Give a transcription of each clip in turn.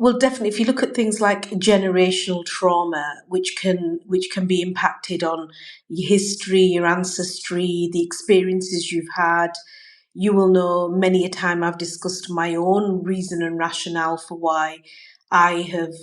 Well, definitely, if you look at things like generational trauma, which can be impacted on your history, your ancestry, the experiences you've had, you will know many a time I've discussed my own reason and rationale for why I have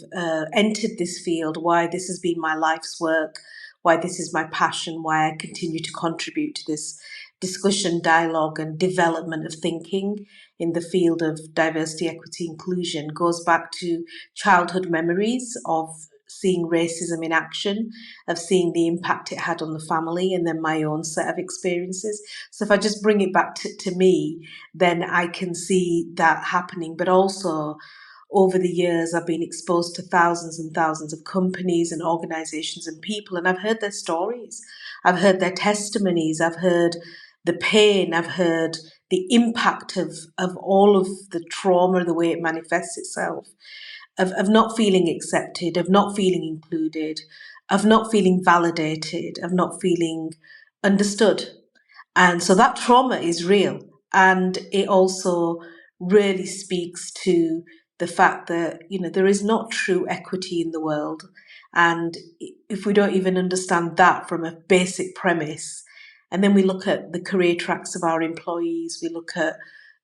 entered this field, why this has been my life's work, why this is my passion, why I continue to contribute to this discussion, dialogue, and development of thinking in the field of diversity, equity, inclusion goes back to childhood memories of seeing racism in action, of seeing the impact it had on the family, and then my own set of experiences. So if I just bring it back to me, then I can see that happening. But also, over the years, I've been exposed to thousands and thousands of companies and organizations and people, and I've heard their stories. I've heard their testimonies. I've heard the pain. I've heard the impact of all of the trauma, the way it manifests itself, of not feeling accepted, of not feeling included, of not feeling validated, of not feeling understood. And so that trauma is real. And it also really speaks to the fact that, there is not true equity in the world. And if we don't even understand that from a basic premise, and then we look at the career tracks of our employees, we look at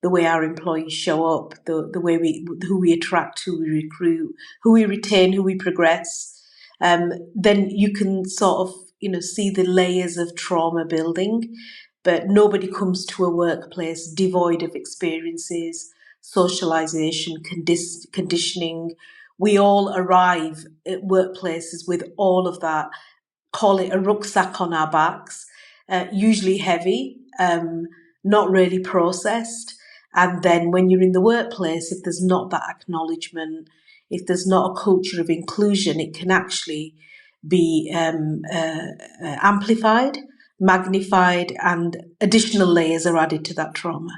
the way our employees show up, the way who we attract, who we recruit, who we retain, who we progress, then you can sort of, see the layers of trauma building. But nobody comes to a workplace devoid of experiences, socialization, conditioning. We all arrive at workplaces with all of that, call it a rucksack on our backs, usually heavy, not really processed. And then when you're in the workplace, if there's not that acknowledgement, if there's not a culture of inclusion, it can actually be amplified, magnified, and additional layers are added to that trauma.